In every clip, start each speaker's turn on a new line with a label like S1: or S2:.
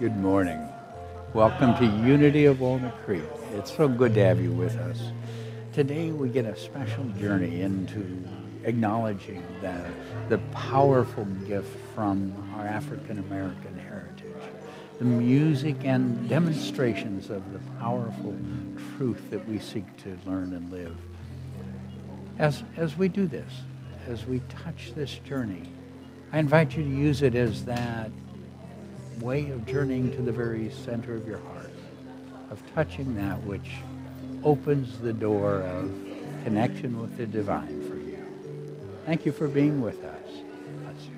S1: Good morning. Welcome to Unity of Walnut Creek. It's so good to have you with us. Today we get a special journey into acknowledging the powerful gift from our African American heritage, the music and demonstrations of the powerful truth that we seek to learn and live. As we do this, as we touch this journey, I invite you to use it as that way of journeying to the very center of your heart, of touching that which opens the door of connection with the divine for you. Thank you for being with us. Bless you.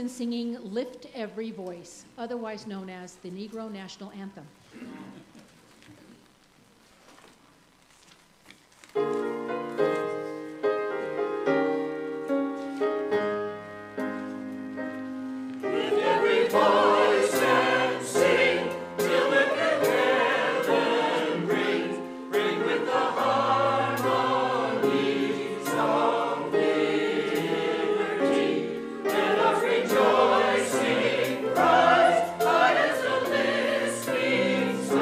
S2: Singing Lift Every Voice, otherwise known as the Negro National Anthem.
S3: Rejoicing Christ, light as a listening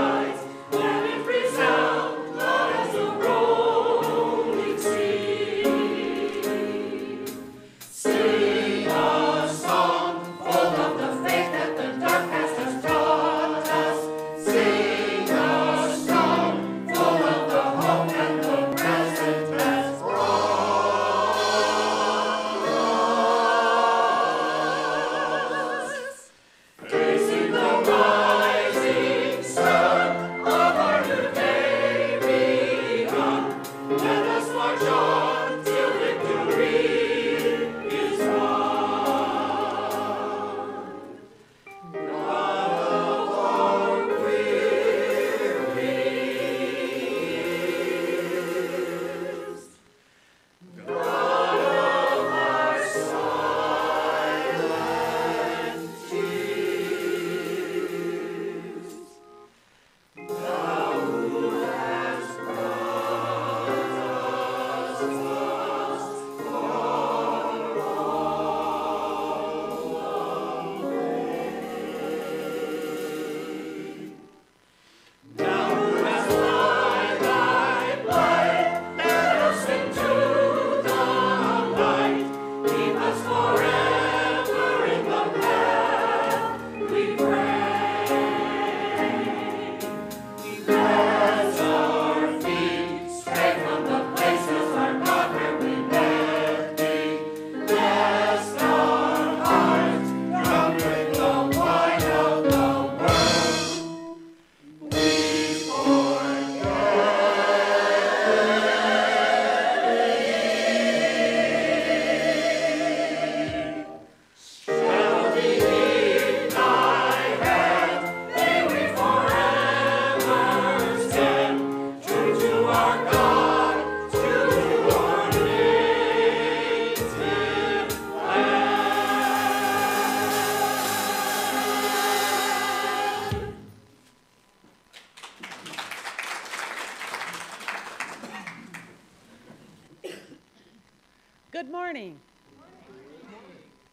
S3: Good morning.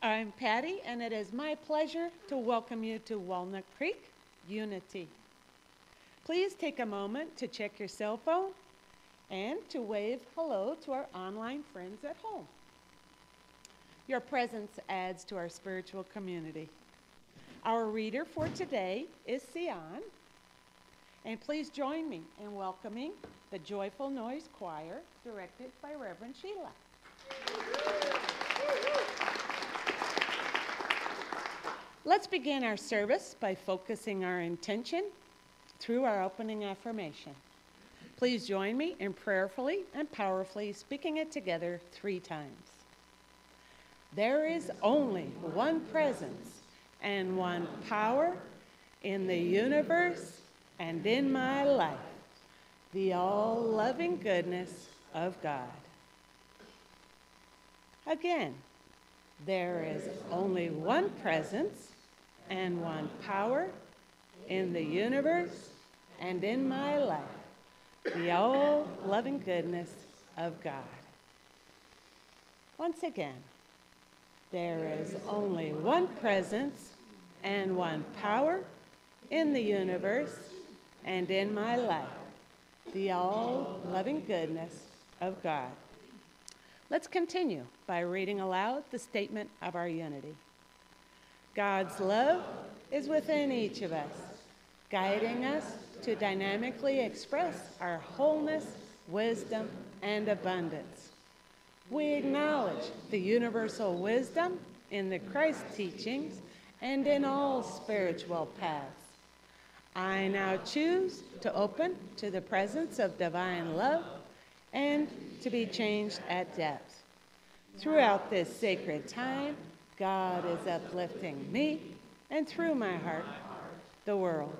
S3: I'm Patty, and it is my pleasure to welcome you to Walnut Creek Unity. Please take a moment to check your cell phone and to wave hello to our online friends at home. Your presence adds to our spiritual community. Our reader for today is Sion, and please join me in welcoming the Joyful Noise Choir, directed by Reverend Sheila. Let's begin our service by focusing our intention through our opening affirmation. Please join me in prayerfully and powerfully speaking it together 3 times. There is only one presence and one power in the universe and in my life, the all-loving goodness of God. Again, there is only one presence and one power in the universe and in my life, the all-loving goodness of God. Once again, there is only one presence and one power in the universe and in my life, the all-loving goodness of God. Let's continue by reading aloud the statement of our unity. God's love is within each of us, guiding us to dynamically express our wholeness, wisdom, and abundance. We acknowledge the universal wisdom in the Christ teachings and in all spiritual paths. I now choose to open to the presence of divine love and to be changed at depth. Throughout this sacred time, God is uplifting me, and through my heart, the world.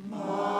S4: My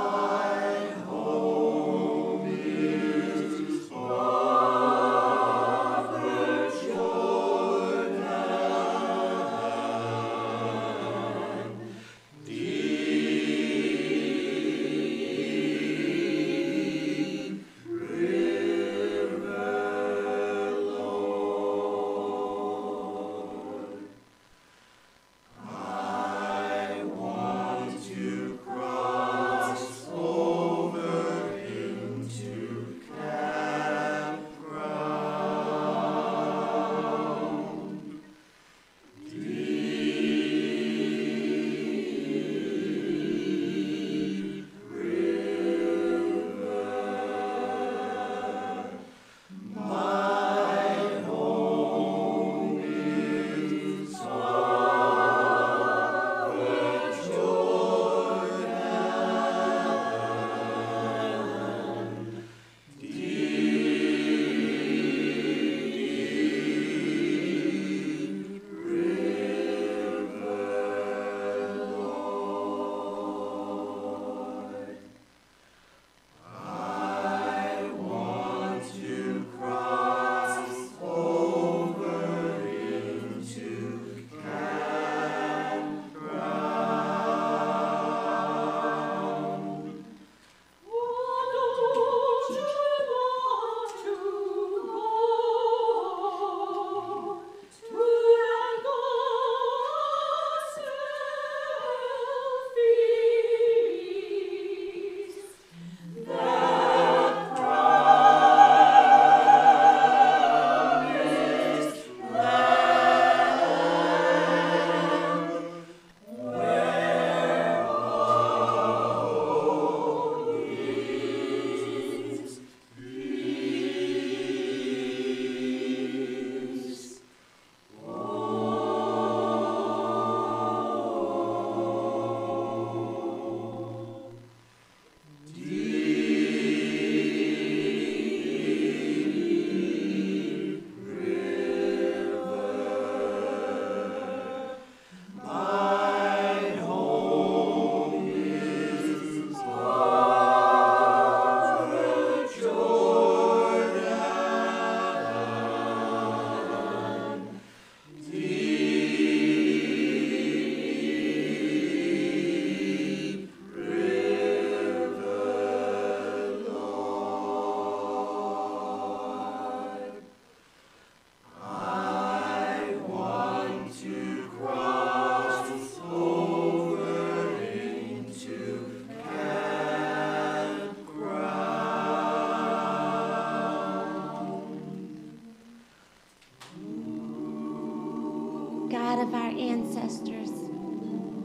S4: of our ancestors,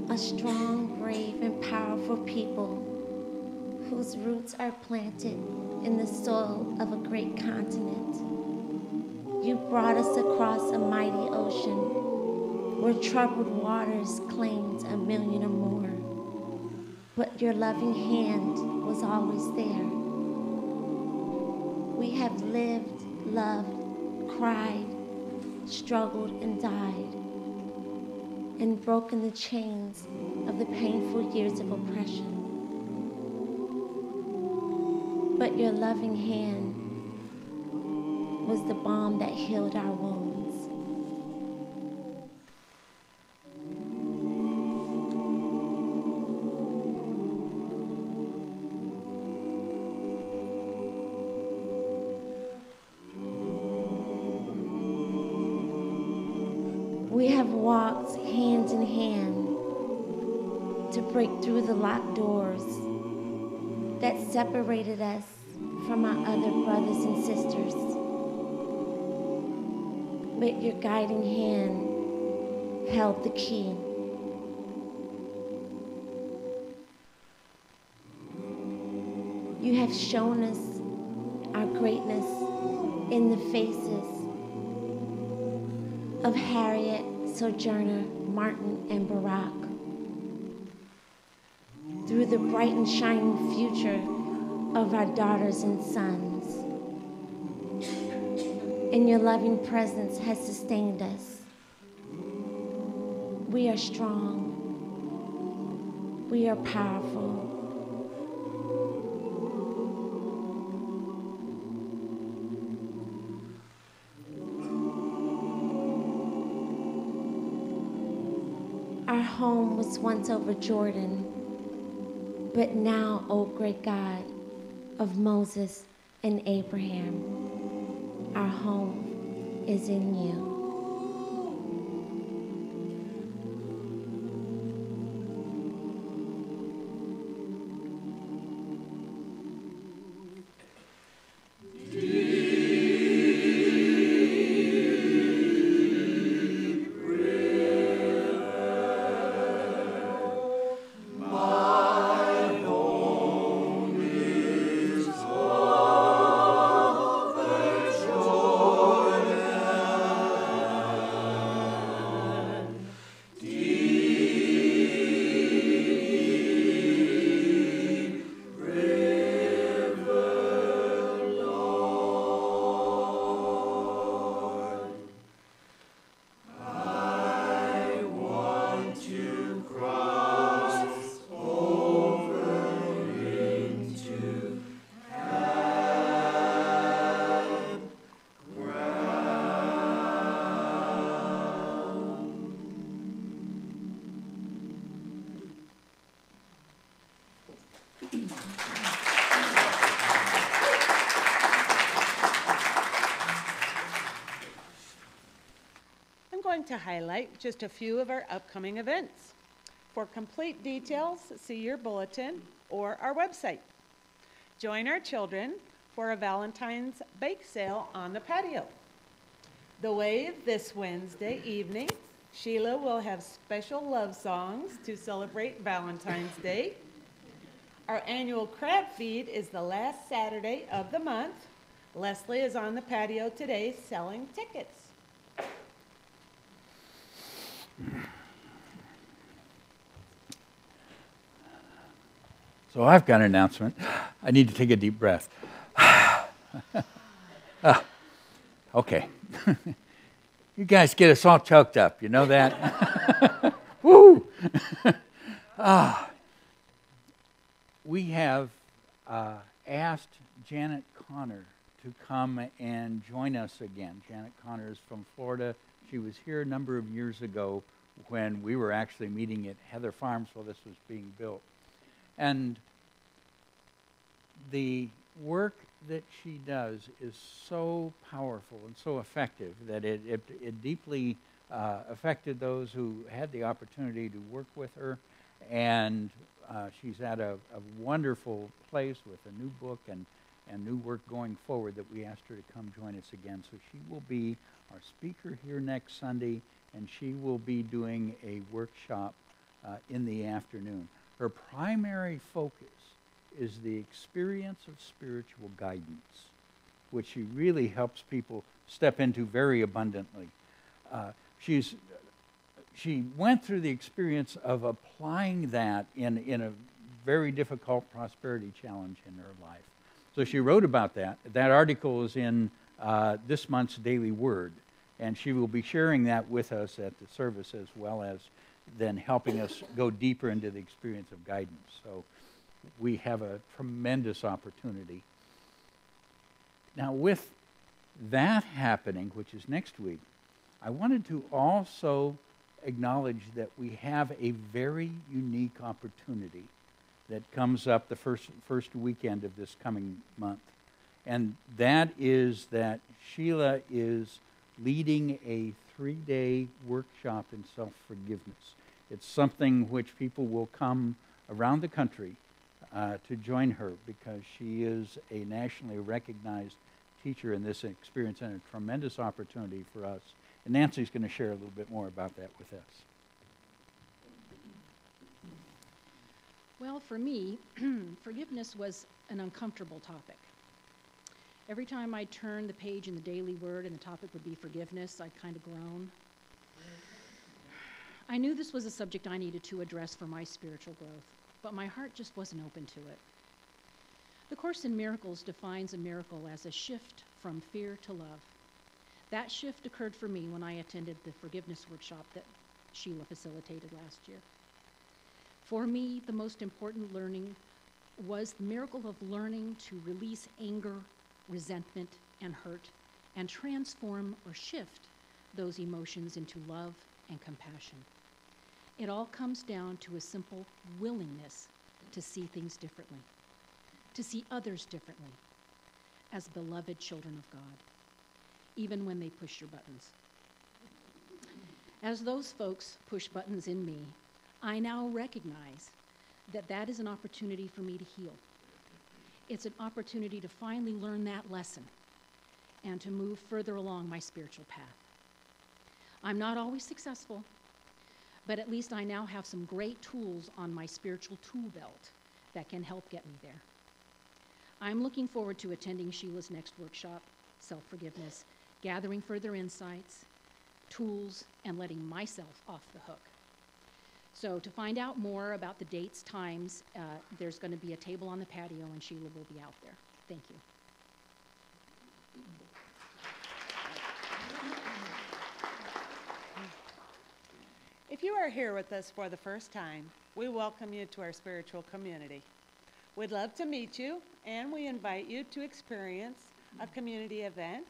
S4: a strong, brave, and powerful people whose roots are planted in the soil of a great continent. You brought us across a mighty ocean where troubled waters claimed 1 million or more. But your loving hand was always there. We have lived, loved, cried, struggled, and died, and broken the chains of the painful years of oppression. But your loving hand was the balm that healed our wounds. We have walked hand in hand to break through the locked doors that separated us from our other brothers and sisters. But your guiding hand held the key. You have shown us our greatness in the faces of Harriet, Sojourner, Martin, and Barack. Through the bright and shining future of our daughters and sons. And your loving presence has sustained us. We are strong. We are powerful. Our home was once over Jordan, but now, O great God of Moses and Abraham, our home is in you.
S3: I'm going to highlight just a few of our upcoming events. For complete details, see your bulletin or our website. Join our children for a Valentine's bake sale on the patio. The Wave this Wednesday evening. Sheila will have special love songs to celebrate Valentine's Day. Our annual crab feed is the last Saturday of the month. Leslie is on the patio today selling tickets.
S1: So I've got an announcement. I need to take a deep breath. Okay. You guys get us all choked up. You know that? Woo! We have asked Janet Connor to come and join us again. Janet Connor is from Florida. She was here a number of years ago when we were actually meeting at Heather Farms while this was being built. And the work that she does is so powerful and so effective that it deeply affected those who had the opportunity to work with her. And she's at a wonderful place with a new book and new work going forward that we asked her to come join us again. So she will be our speaker here next Sunday, and she will be doing a workshop in the afternoon. Her primary focus is the experience of spiritual guidance, which she really helps people step into very abundantly. She went through the experience of applying that in a very difficult prosperity challenge in her life. So she wrote about that. That article is in this month's Daily Word, and she will be sharing that with us at the service, as well as then helping us go deeper into the experience of guidance. So we have a tremendous opportunity. Now, with that happening, which is next week, I wanted to also acknowledge that we have a very unique opportunity that comes up the first weekend of this coming month. And that is that Sheila is leading a 3-day workshop in self-forgiveness. It's something which people will come around the country to join her, because she is a nationally recognized teacher in this experience, and a tremendous opportunity for us. And Nancy's going to share a little bit more about that with us.
S2: Well, for me, forgiveness was an uncomfortable topic. Every time I turned the page in the Daily Word and the topic would be forgiveness, I'd kind of groan. I knew this was a subject I needed to address for my spiritual growth, but my heart just wasn't open to it. The Course in Miracles defines a miracle as a shift from fear to love. That shift occurred for me when I attended the forgiveness workshop that Sheila facilitated last year. For me, the most important learning was the miracle of learning to release anger, resentment, and hurt, and transform or shift those emotions into love and compassion. It all comes down to a simple willingness to see things differently, to see others differently, as beloved children of God, even when they push your buttons. As those folks push buttons in me, I now recognize that that is an opportunity for me to heal. It's an opportunity to finally learn that lesson and to move further along my spiritual path. I'm not always successful, but at least I now have some great tools on my spiritual tool belt that can help get me there. I'm looking forward to attending Sheila's next workshop, Self-Forgiveness, gathering further insights, tools, and letting myself off the hook. So to find out more about the dates, times, there's going to be a table on the patio, and Sheila will be out there. Thank you.
S3: If you are here with us for the first time, we welcome you to our spiritual community. We'd love to meet you, and we invite you to experience a community event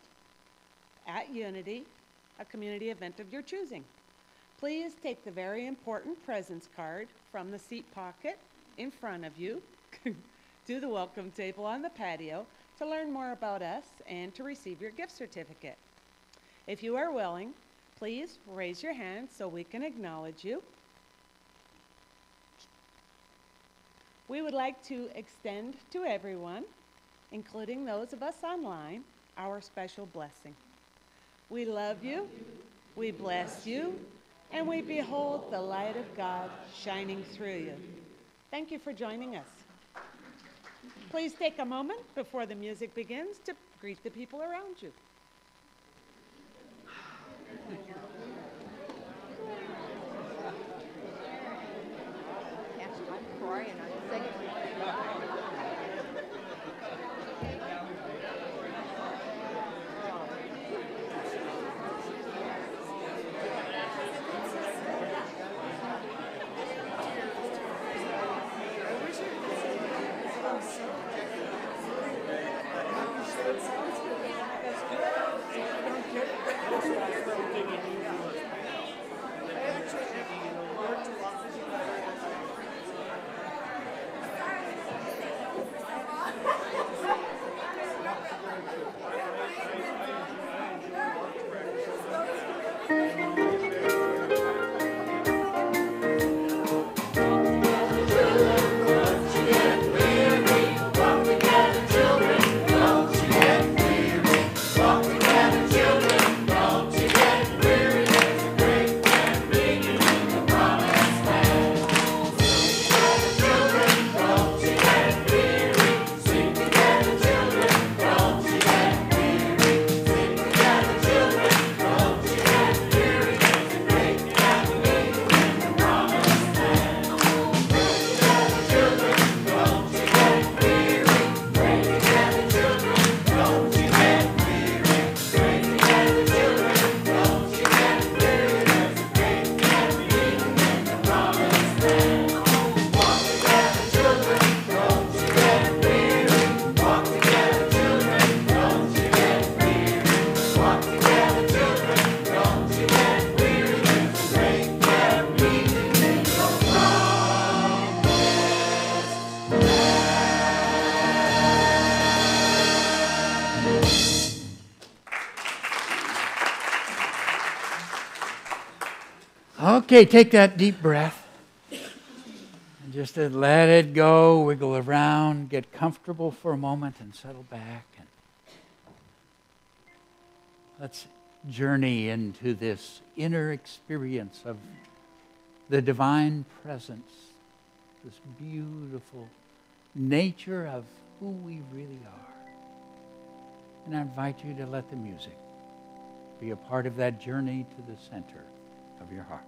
S3: at Unity, a community event of your choosing. Please take the very important presence card from the seat pocket in front of you to the welcome table on the patio to learn more about us and to receive your gift certificate. If you are willing, please raise your hand so we can acknowledge you. We would like to extend to everyone, including those of us online, our special blessing. We love you, we bless you, and we behold the light of God shining through you. Thank you for joining us. Please take a moment before the music begins to greet the people around you.
S5: Sounds good.
S1: Okay, take that deep breath. And just let it go, wiggle around, get comfortable for a moment and settle back. And let's journey into this inner experience of the divine presence, this beautiful nature of who we really are. And I invite you to let the music be a part of that journey to the center of your heart.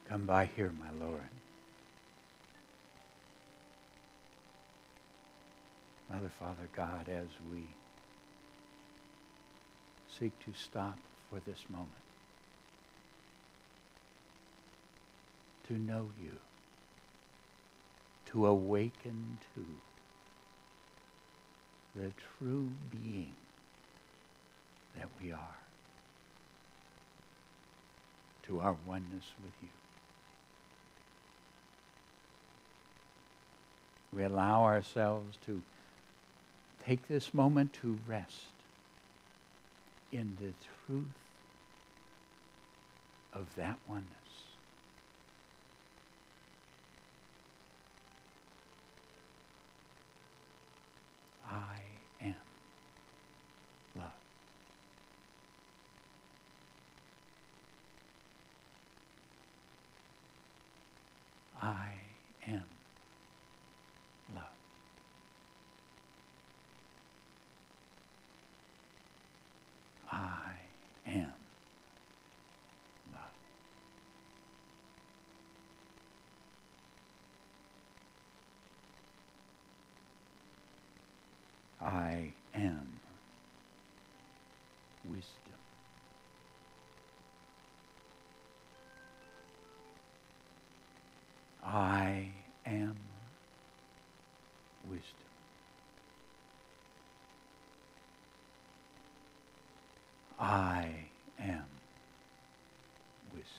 S1: Come by here, my Lord. Mother, Father, God, as we seek to stop for this moment, to know you, to awaken to the true being that we are, to our oneness with you. We allow ourselves to take this moment to rest in the truth of that oneness. I am love. I am love. I am love. I am wisdom. I am wisdom. I am wisdom.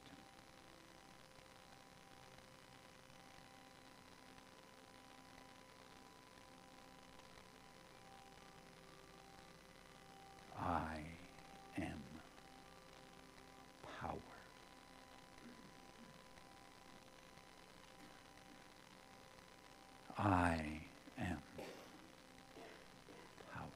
S1: I am power. I am power.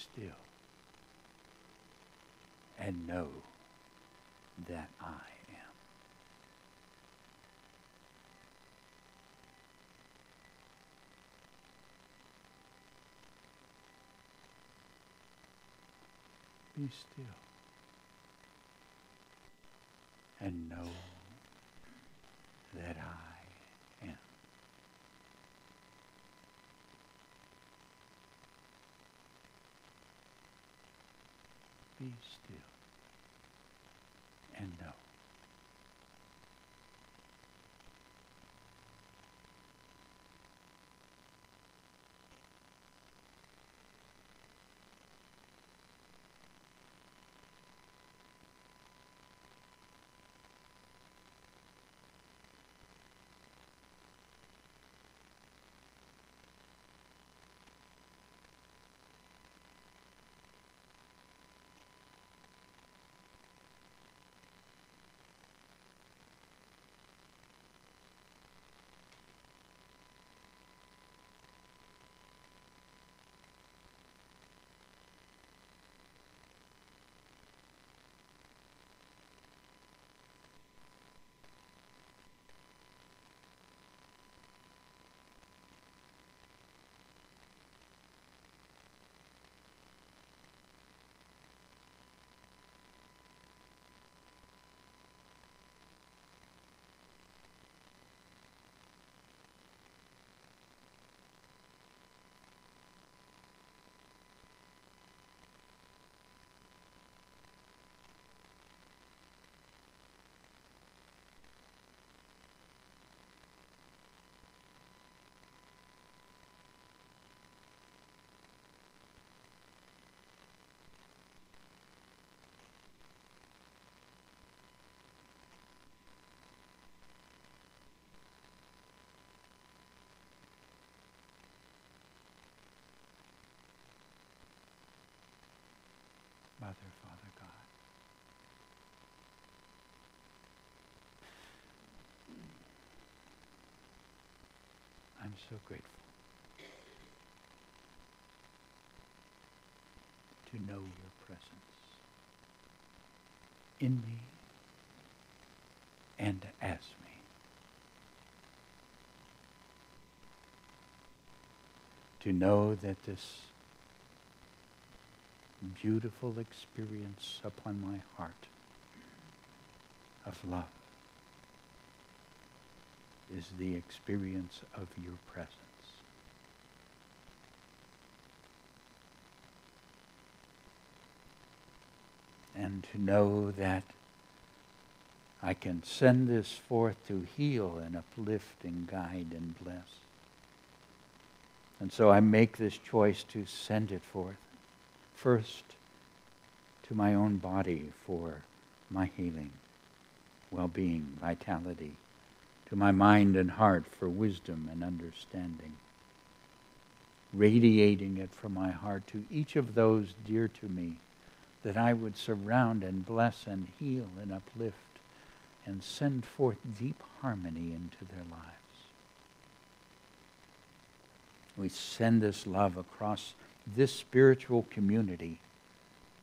S1: still and know that I am. Be still and know that I am. Be still and know. Mother, Father, God. I'm so grateful to know your presence in me and as me. To know that this beautiful experience upon my heart of love is the experience of your presence. And to know that I can send this forth to heal and uplift and guide and bless. And so I make this choice to send it forth. First, to my own body for my healing, well-being, vitality. To my mind and heart for wisdom and understanding. Radiating it from my heart to each of those dear to me, that I would surround and bless and heal and uplift and send forth deep harmony into their lives. We send this love across this spiritual community,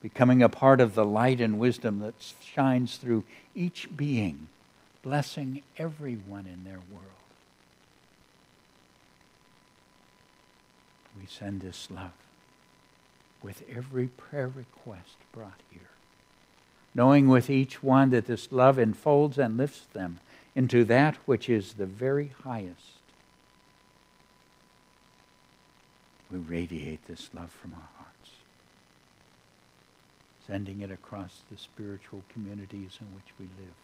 S1: becoming a part of the light and wisdom that shines through each being, blessing everyone in their world. We send this love with every prayer request brought here, knowing with each one that this love enfolds and lifts them into that which is the very highest. We radiate this love from our hearts, sending it across the spiritual communities in which we live,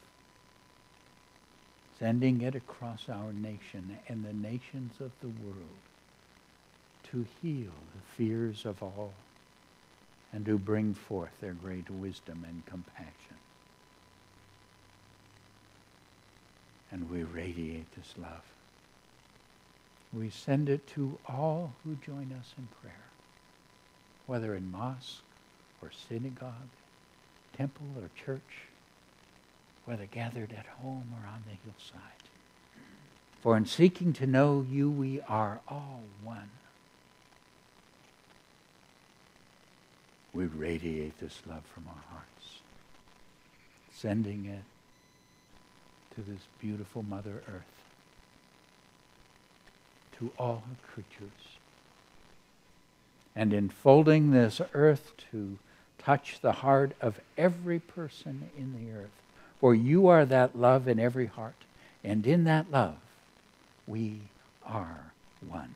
S1: sending it across our nation and the nations of the world to heal the fears of all and to bring forth their great wisdom and compassion. And we radiate this love. We send it to all who join us in prayer, whether in mosque or synagogue, temple or church, whether gathered at home or on the hillside. For in seeking to know you, we are all one. we radiate this love from our hearts, sending it to this beautiful Mother Earth, to all her creatures, and enfolding this earth to touch the heart of every person in the earth. For you are that love in every heart, and in that love we are one.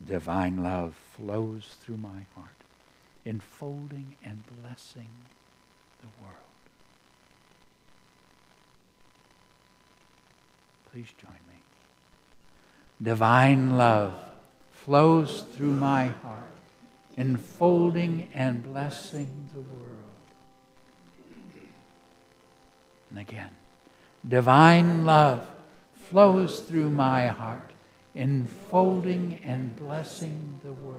S1: Divine love flows through my heart, enfolding and blessing the world. Please join me. Divine love flows through my heart, enfolding and blessing the world. And again, divine love flows through my heart, enfolding and blessing the world.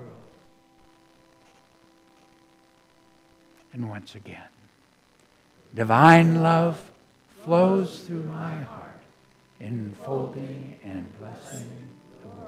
S1: And once again, divine love flows through my heart, enfolding and blessing the world.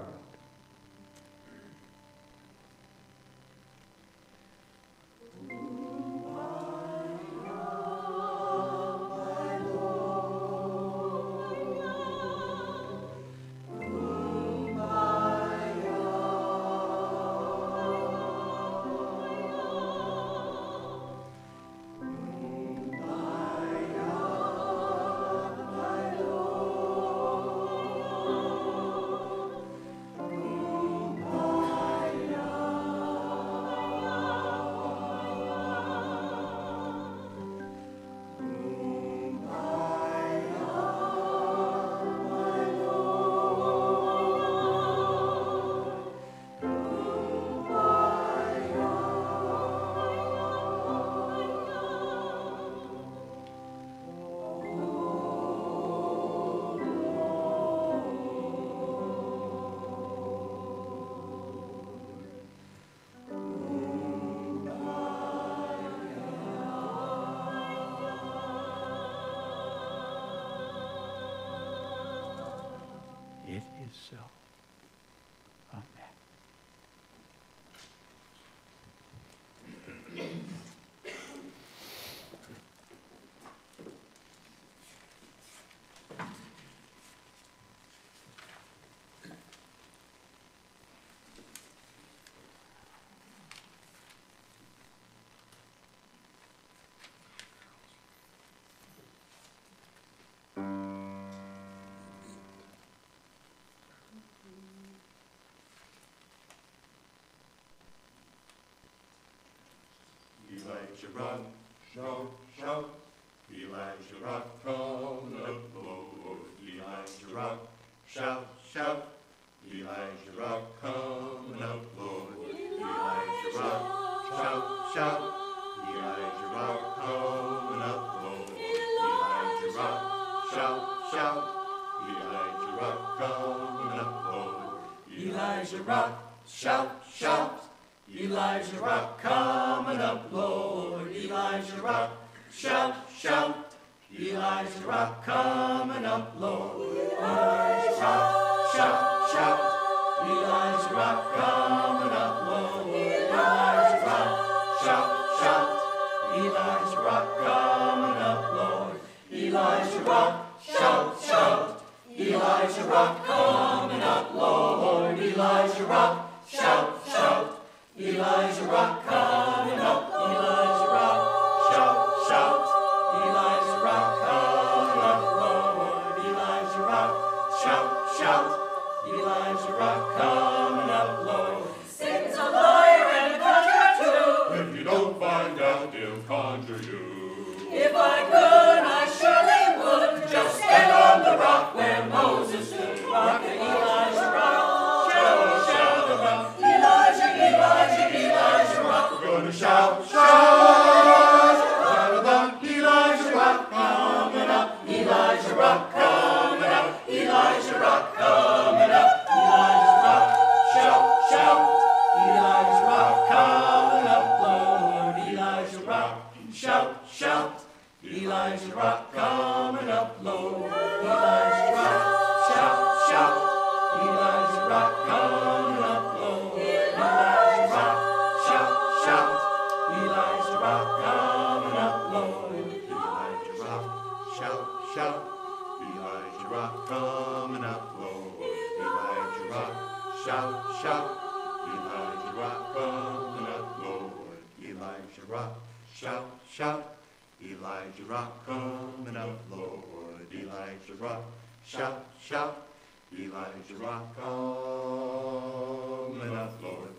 S1: It is so. Amen.
S5: Elijah rock, shout, shout. Elijah rock, come the Lord. Elijah rock, shout, shout. Elijah rock, come up, Lord. Elijah rock, shout, shout. Elijah rock, come up, Lord. Elijah rock, shout, shout. Elijah rock, come up, Lord. Elijah rock, shout, shout. Elijah rock, coming up, Lord. Elijah rock, shout, shout. Elijah rock, coming up, Lord. Elijah rock, shout, shout. Elijah rock, coming up, Lord. Elijah rock, shout, shout. Elijah rock, coming up, Lord. Elijah rock, shout, shout. Elijah rock, coming up, Lord. Elijah rock, shout, shout. Elijah rock, coming up, Elijah rock, shout, shout. Elijah rock, coming up, Lord. Elijah rock, shout, shout. Elijah rock, coming up, Lord. Sing rock, shout, shout. Elijah rock coming up, Lord. Elijah rock, shout, shout. Elijah rock coming up, Lord.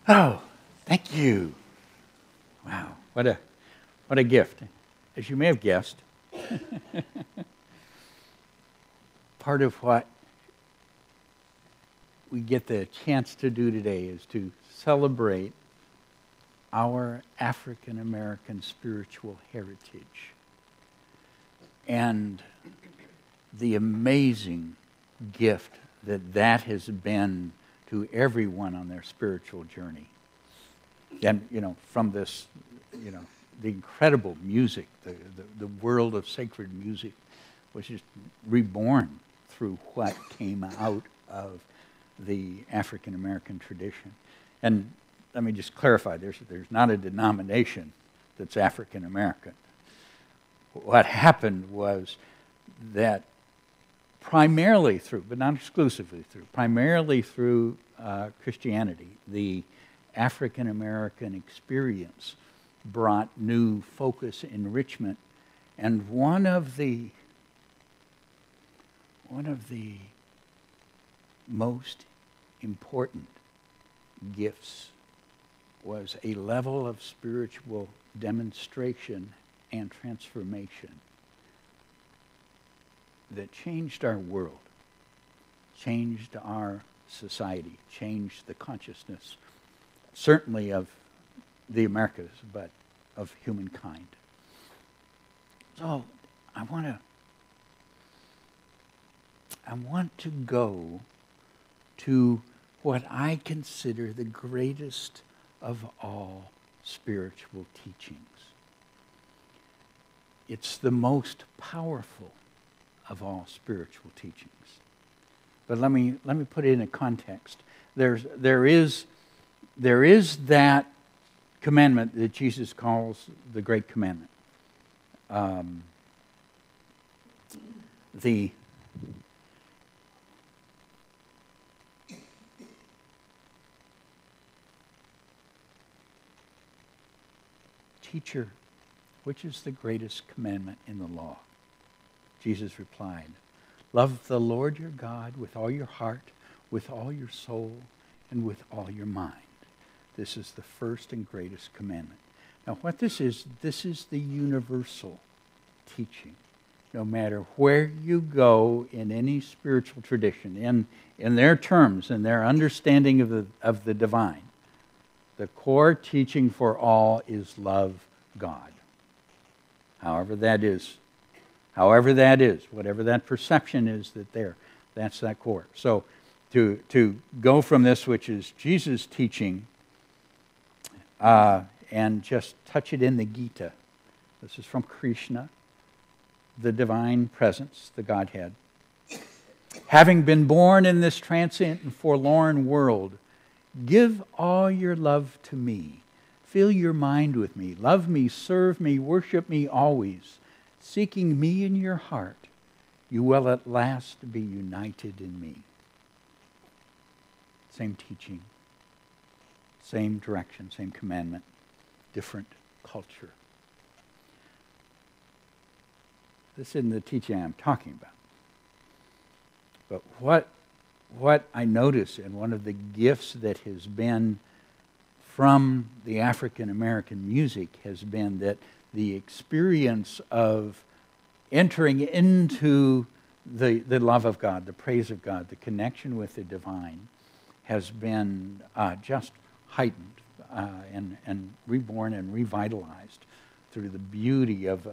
S1: Oh, thank you. Wow, what a gift. As you may have guessed, part of what we get the chance to do today is to celebrate our African American spiritual heritage and the amazing gift that has been to everyone on their spiritual journey. And, from this, the incredible music, the world of sacred music was just reborn through what came out of the African American tradition. And let me just clarify, there's not a denomination that's African American. What happened was that primarily through, but not exclusively through, primarily through Christianity, the African American experience brought new focus, enrichment, and one of the most important gifts was a level of spiritual demonstration and transformation that changed our world, changed our society, changed the consciousness, certainly of the Americas, but of humankind. So I want to go to what I consider the greatest of all spiritual teachings. It's the most powerful of all spiritual teachings. But let me put it in a context. There is that commandment that Jesus calls the Great Commandment. The teacher, which is the greatest commandment in the law? Jesus replied, love the Lord your God with all your heart, with all your soul, and with all your mind. This is the first and greatest commandment. Now what this is the universal teaching. No matter where you go in any spiritual tradition, in their terms, in their understanding of the divine, the core teaching for all is love God. However that is, whatever that perception is that's that core. So to go from this, which is Jesus' teaching, and just touch it in the Gita. This is from Krishna, the divine presence, the Godhead. Having been born in this transient and forlorn world, give all your love to me. Fill your mind with me. Love me, serve me, worship me always. Seeking me in your heart, you will at last be united in me. Same teaching, same direction, same commandment, different culture. This isn't the teaching I'm talking about. But what I notice, and one of the gifts that has been from the African American music has been that the experience of entering into the love of God, the praise of God, the connection with the divine has been just heightened and reborn and revitalized through the beauty of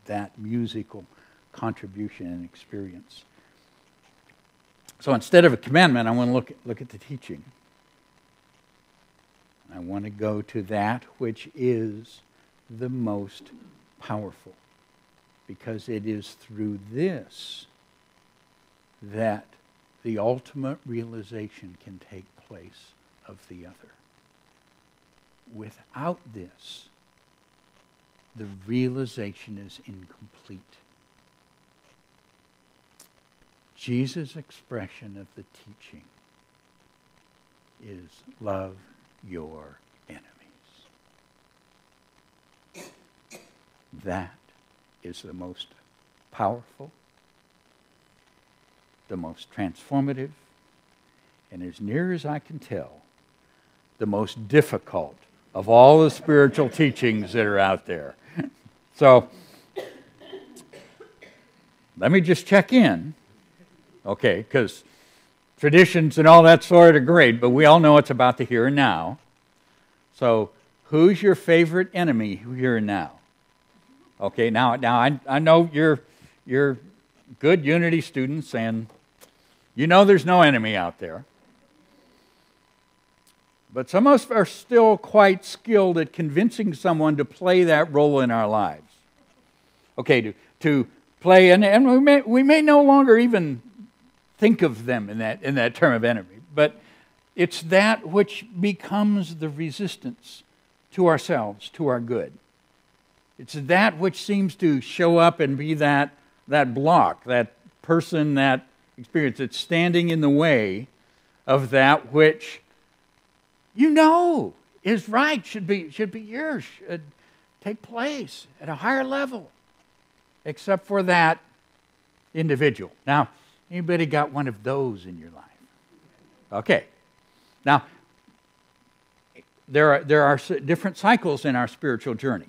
S1: that musical contribution and experience. So instead of a commandment, I want to look at the teaching. I want to go to that which is the most powerful, because it is through this that the ultimate realization can take place of the other. Without this, the realization is incomplete. Jesus' expression of the teaching is love your enemies. That is the most powerful, the most transformative, and as near as I can tell, the most difficult of all the spiritual teachings that are out there. So, let me just check in, okay, because traditions and all that sort are great, but we all know it's about the here and now. So, who's your favorite enemy here and now? Okay, now I know you're good Unity students, and you know there's no enemy out there. But some of us are still quite skilled at convincing someone to play that role in our lives. Okay, to play, and we may no longer even think of them in that term of enemy, but it's that which becomes the resistance to ourselves, to our good. It's that which seems to show up and be that block, that person, that experience that's standing in the way of that which you know is right, should be yours, should take place at a higher level, except for that individual. Now, anybody got one of those in your life? Okay. Now, there are different cycles in our spiritual journey.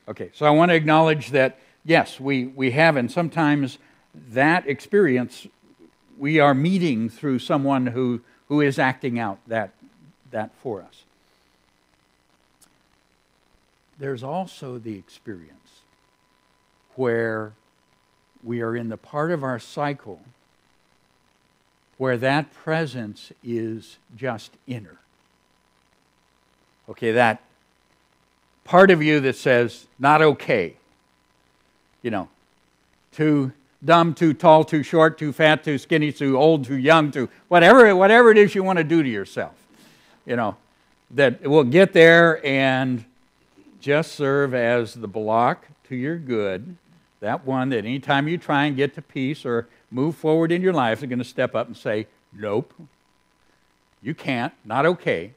S1: Okay, so I want to acknowledge that, yes, we have, and sometimes that experience we are meeting through someone who is acting out that for us. There's also the experience where we are in the part of our cycle where that presence is just inner. Okay, that part of you that says, not okay. You know, too dumb, too tall, too short, too fat, too skinny, too old, too young, too whatever it is you want to do to yourself. You know, that will get there and just serve as the block to your good. That one that anytime you try and get to peace or move forward in your life, they're going to step up and say, nope, you can't, not okay.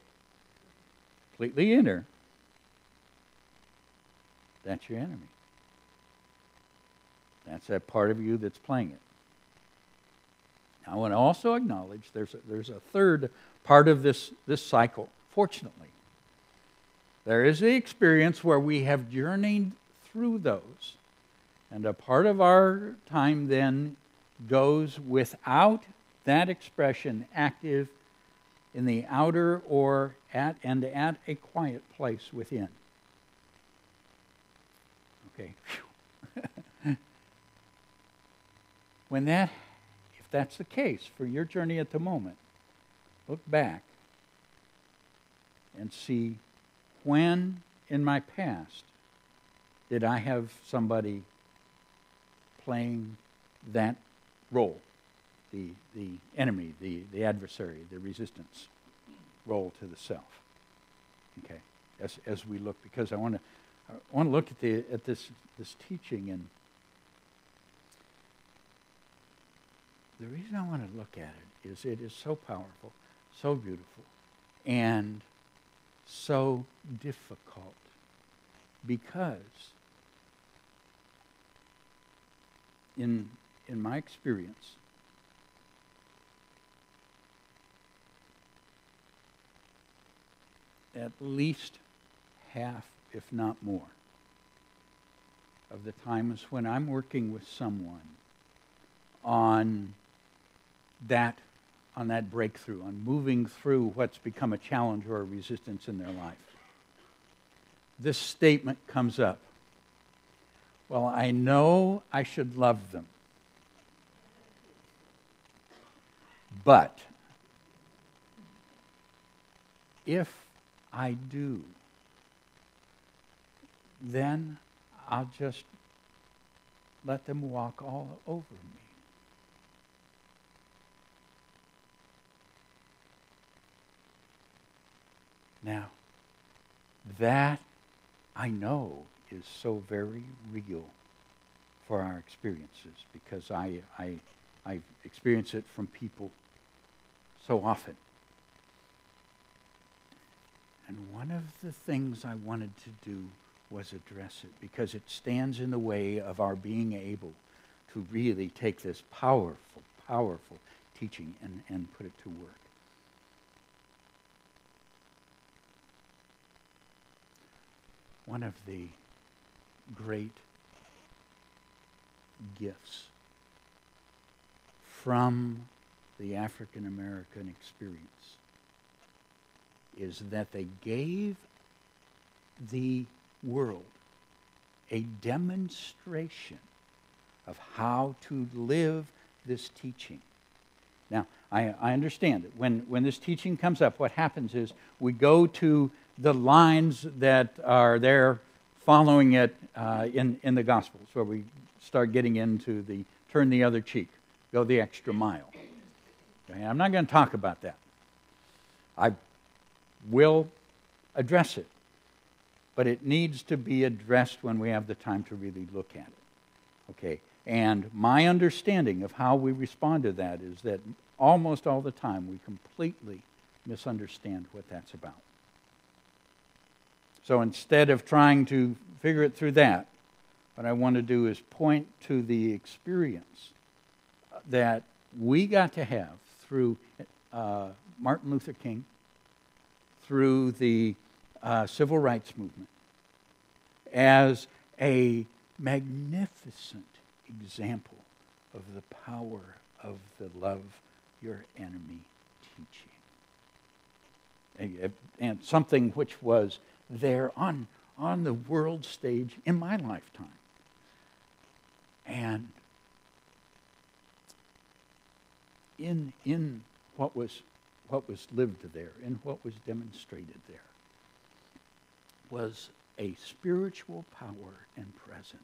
S1: Completely inner. That's your enemy. That's that part of you that's playing it. Now, I want to also acknowledge there's a third part of this cycle, fortunately. There is the experience where we have journeyed through those. And a part of our time then goes without that expression active in the outer or at a quiet place within. Okay. If that's the case for your journey at the moment, look back and see when in my past did I have somebody playing that role, the enemy, the adversary, the resistance role to the self. Okay, as we look, because I want to look at this teaching, and the reason I want to look at it is it is so powerful, so beautiful, and so difficult, because in my experience, at least half, if not more, of the times when I'm working with someone on that breakthrough, on moving through what's become a challenge or a resistance in their life, this statement comes up. Well, I know I should love them, but if I do, then I'll just let them walk all over me. Now, that I know is so very real for our experiences, because I experience it from people so often. And one of the things I wanted to do was address it, because it stands in the way of our being able to really take this powerful, powerful teaching and put it to work. One of the great gifts from the African American experience is that they gave the world a demonstration of how to live this teaching. Now, I understand that when this teaching comes up, what happens is we go to the lines that are there following it in the Gospels, where we start getting into the turn the other cheek, go the extra mile. Okay, I'm not going to talk about that. I will address it, but it needs to be addressed when we have the time to really look at it. Okay, and my understanding of how we respond to that is that almost all the time we completely misunderstand what that's about. So instead of trying to figure it through that, what I want to do is point to the experience that we got to have through Martin Luther King, through the civil rights movement, as a magnificent example of the power of the love your enemy teaching. And something which was there on the world stage in my lifetime. And in what was lived there, in what was demonstrated there, was a spiritual power and presence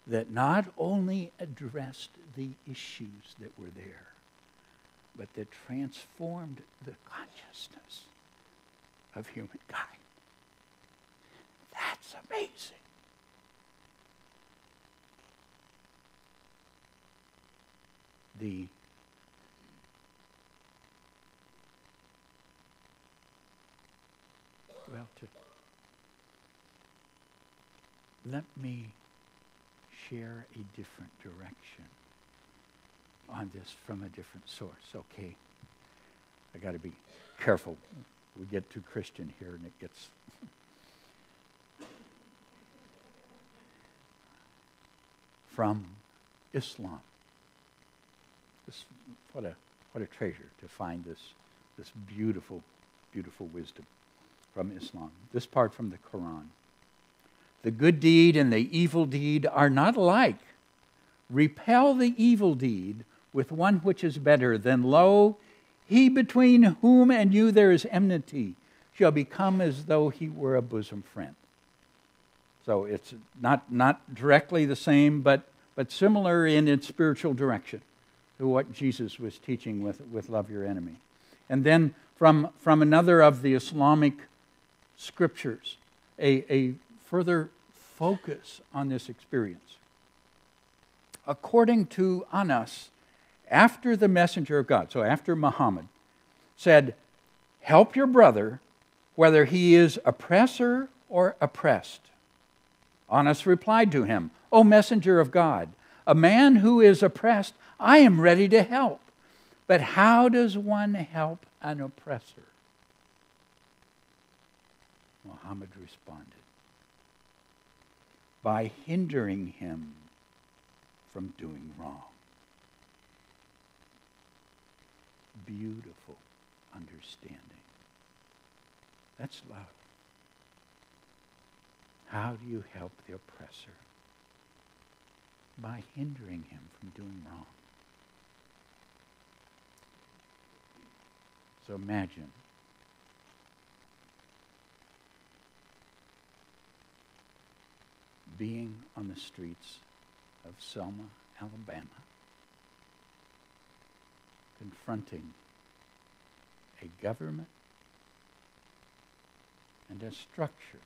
S1: that not only addressed the issues that were there, but that transformed the consciousness of humankind. That's amazing. Let me share a different direction on this from a different source, okay? I got to be careful. We get too Christian here and it gets... From Islam. What a treasure to find this beautiful, beautiful wisdom from Islam. This part from the Quran. The good deed and the evil deed are not alike. Repel the evil deed with one which is better, then lo, he between whom and you there is enmity shall become as though he were a bosom friend. So it's not directly the same, but similar in its spiritual direction to what Jesus was teaching with love your enemy. And then from another of the Islamic scriptures, a further focus on this experience. According to Anas, after the messenger of God, so after Muhammad, said, help your brother whether he is oppressor or oppressed. Anas replied to him, O messenger of God, a man who is oppressed, I am ready to help. But how does one help an oppressor? Muhammad responded, by hindering him from doing wrong. Beautiful understanding. That's love. How do you help the oppressor? By hindering him from doing wrong. So imagine being on the streets of Selma, Alabama, confronting a government and a structure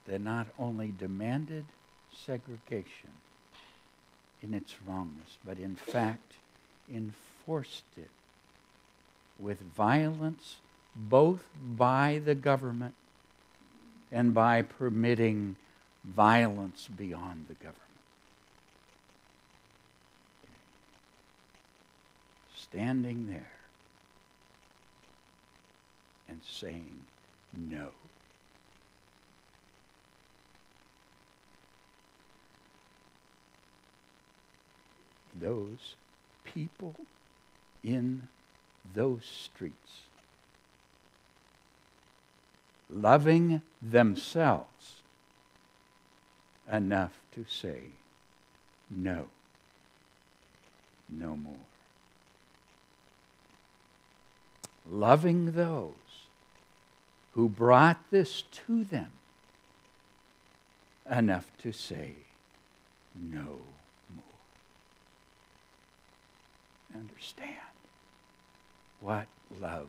S1: that not only demanded segregation in its wrongness, but in fact enforced it with violence, both by the government and by permitting violence beyond the government. Standing there and saying no. Those people in those streets, loving themselves enough to say no, no more. Loving those who brought this to them enough to say no more. Understand what love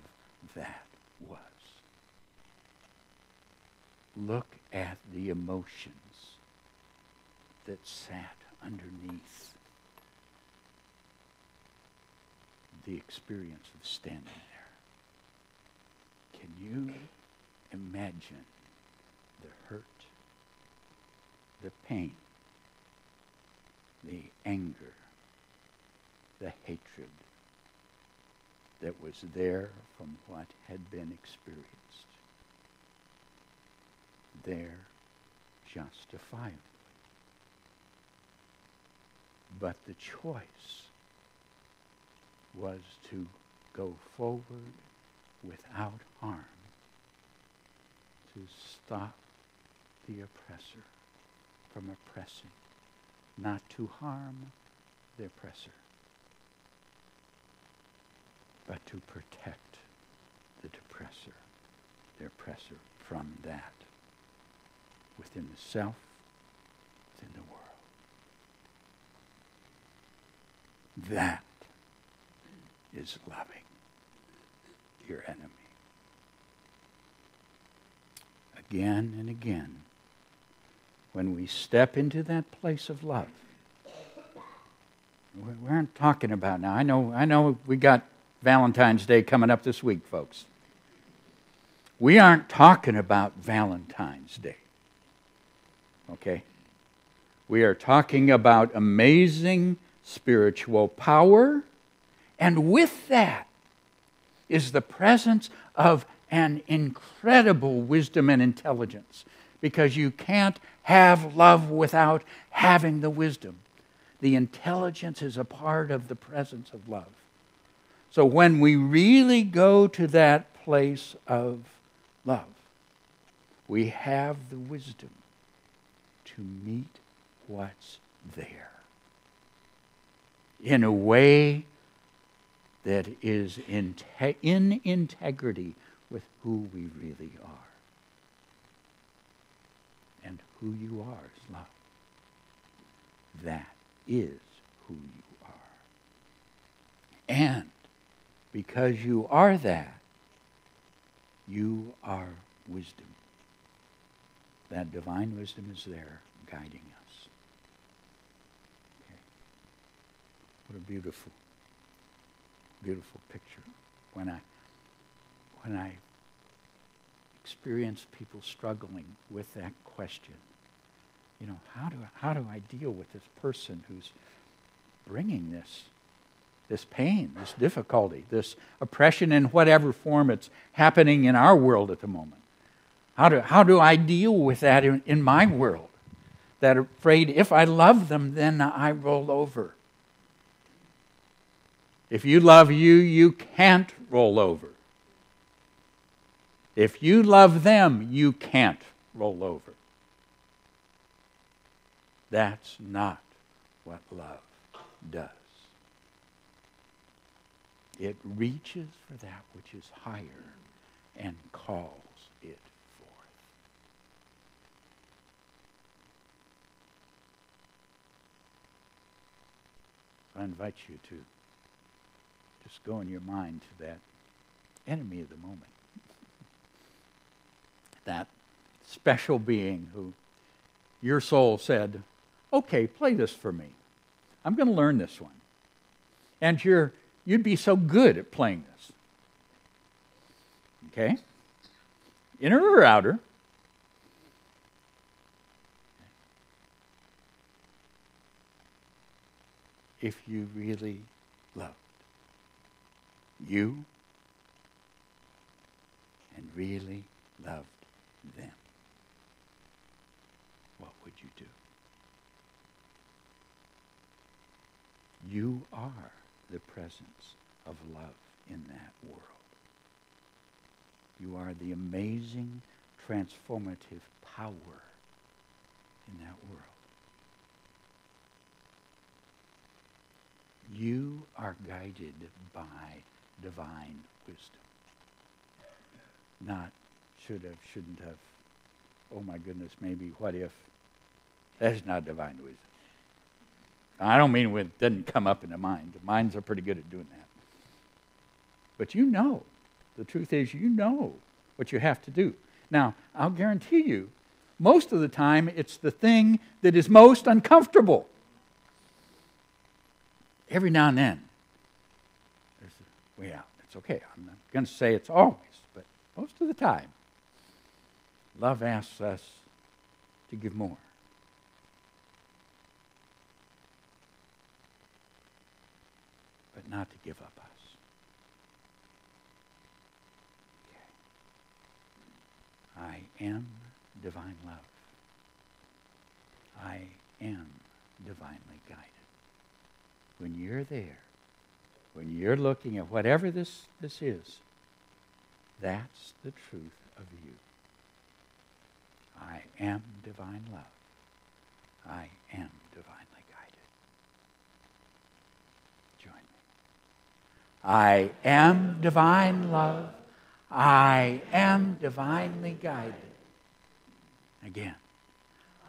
S1: that was. Look at the emotions that sat underneath the experience of standing there. Can you imagine the hurt, the pain, the anger, the hatred that was there from what had been experienced? There justifiably. But the choice was to go forward without harm, to stop the oppressor from oppressing, not to harm the oppressor, but to protect the oppressor from that within the self, within the world. That is loving your enemy. Again and again, when we step into that place of love, we aren't talking about now. I know we got Valentine's Day coming up this week, folks. We aren't talking about Valentine's Day. Okay? We are talking about amazing spiritual power, and with that is the presence of an incredible wisdom and intelligence, because you can't have love without having the wisdom. The intelligence is a part of the presence of love. So when we really go to that place of love, we have the wisdom to meet what's there in a way that is in integrity with who we really are. And who you are is love. That is who you are. And because you are that, you are wisdom. That divine wisdom is there guiding us. Okay. What a beautiful, beautiful picture. When I experience people struggling with that question, you know, how do I deal with this person who's bringing this pain, this difficulty, this oppression in whatever form it's happening in our world at the moment? How do I deal with that in my world? That afraid if I love them, then I roll over. If you love you, you can't roll over. If you love them, you can't roll over. That's not what love does. It reaches for that which is higher and calls it forth. I invite you to just go in your mind to that enemy of the moment. That special being who your soul said, okay, play this for me. I'm going to learn this one. And you'd be so good at playing this. Okay? Inner or outer? If you really loved you and really loved them, what would you do? You are the presence of love in that world. You are the amazing, transformative power in that world. You are guided by divine wisdom. Not should have, shouldn't have, oh my goodness, maybe, what if. That's not divine wisdom. I don't mean it doesn't come up in the mind. The minds are pretty good at doing that. But you know. The truth is, you know what you have to do. Now, I'll guarantee you, most of the time, it's the thing that is most uncomfortable. Every now and then, there's a way out. It's okay. I'm not going to say it's always, but most of the time, love asks us to give more. But not to give up us. Okay. I am divine love. I am divinely guided. When you're there, when you're looking at whatever this is, that's the truth of you. I am divine love. I am divinely guided. Join me. I am divine love. I am divinely guided. Again.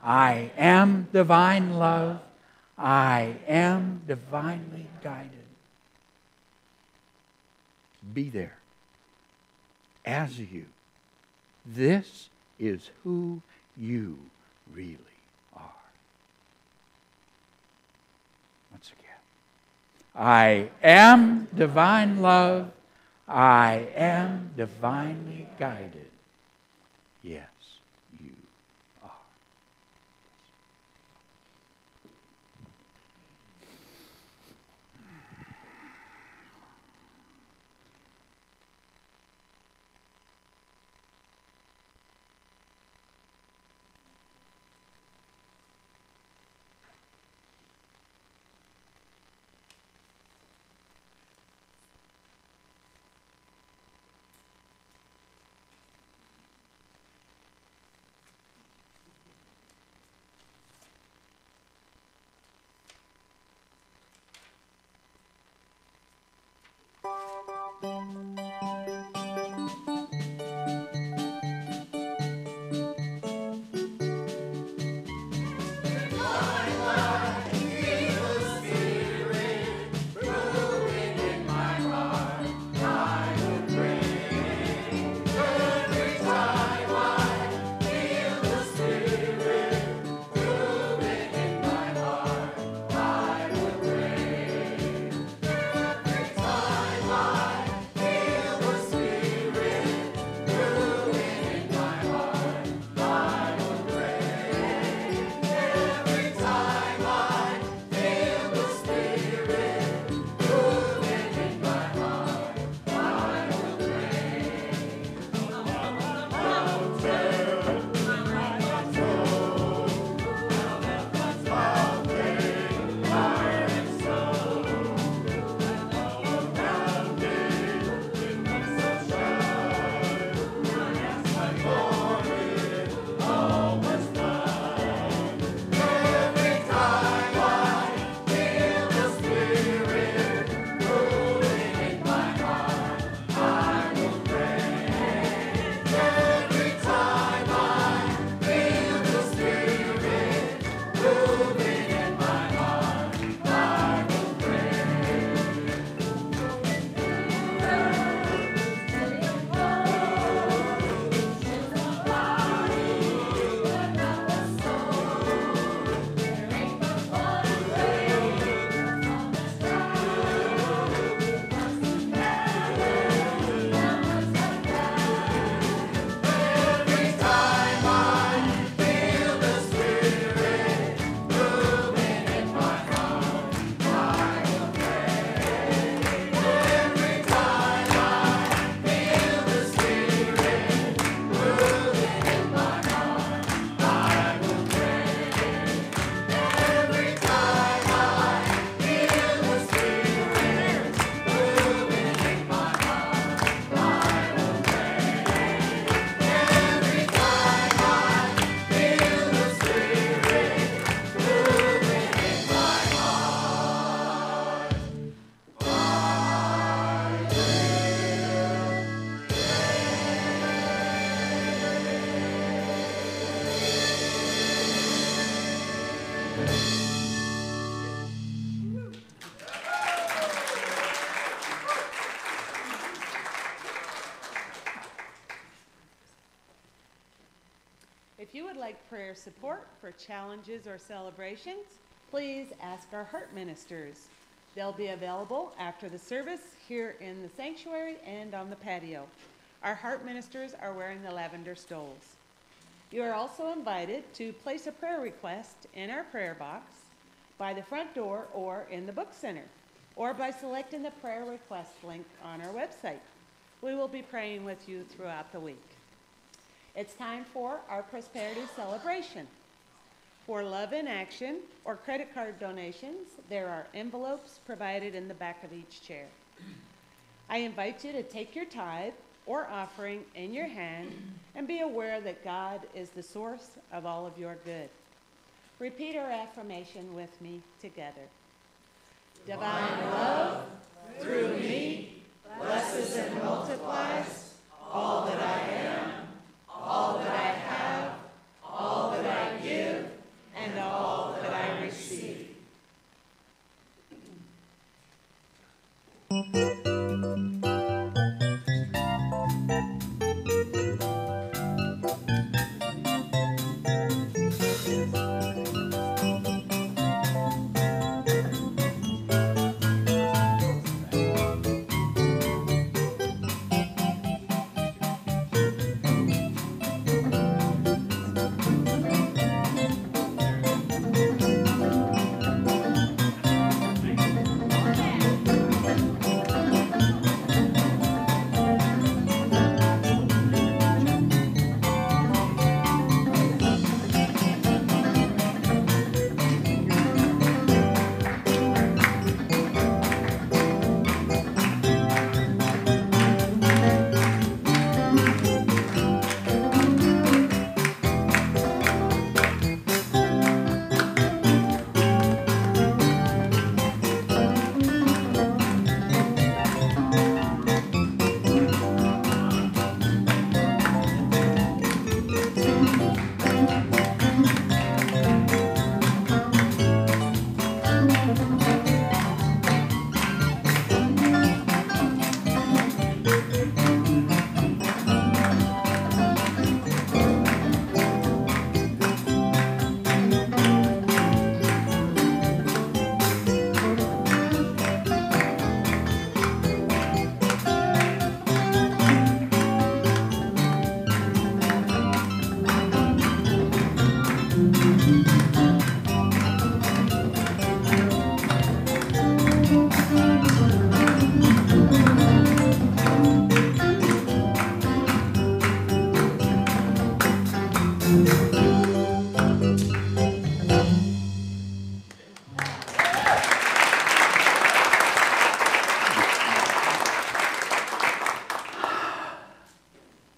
S1: I am divine love. I am divinely guided. Be there as you. This is who you really are. Once again. I am divine love. I am divinely guided. Yes, you are.
S3: If you would like prayer support for challenges or celebrations, please ask our heart ministers. They'll be available after the service here in the sanctuary and on the patio. Our heart ministers are wearing the lavender stoles. You are also invited to place a prayer request in our prayer box, by the front door or in the book center, or by selecting the prayer request link on our website. We will be praying with you throughout the week. It's time for our prosperity celebration. For Love in Action or credit card donations, there are envelopes provided in the back of each chair. I invite you to take your tithe or offering in your hand and be aware that God is the source of all of your good. Repeat our affirmation with me together. Divine love through me blesses and multiplies all that I am, all that I have, all that I give, and all that I receive.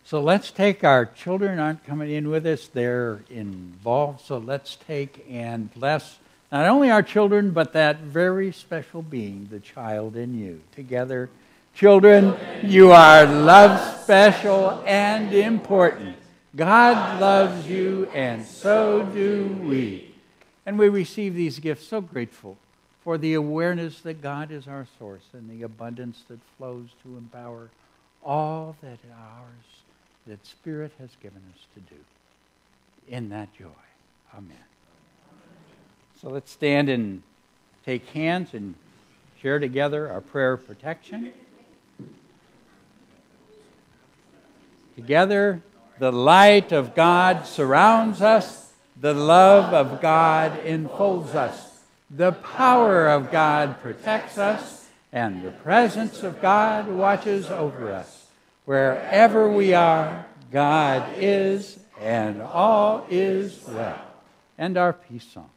S1: So let's take, our children aren't coming in with us, they're involved, so let's take and bless not only our children, but that very special being, the child in you. Together, children, you are loved, special, and important. God loves you, and so do we. And we receive these gifts so grateful for the awareness that God is our source and the abundance that flows to empower all that Spirit has given us to do. In that joy. Amen. So let's stand and take hands and share together our prayer of protection. Together, the light of God surrounds us, the love of God enfolds us, the power of God protects us, and the presence of God watches over us. Wherever we are, God is, and all is well. And our peace song.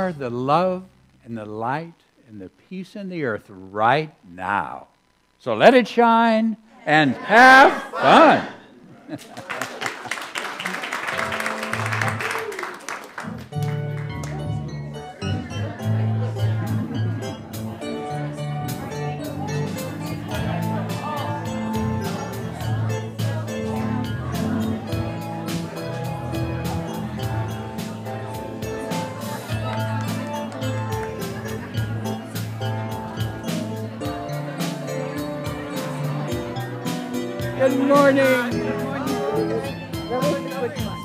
S1: are the love and the light and the peace in the earth right now. So let it shine and have fun. Good morning. Good morning.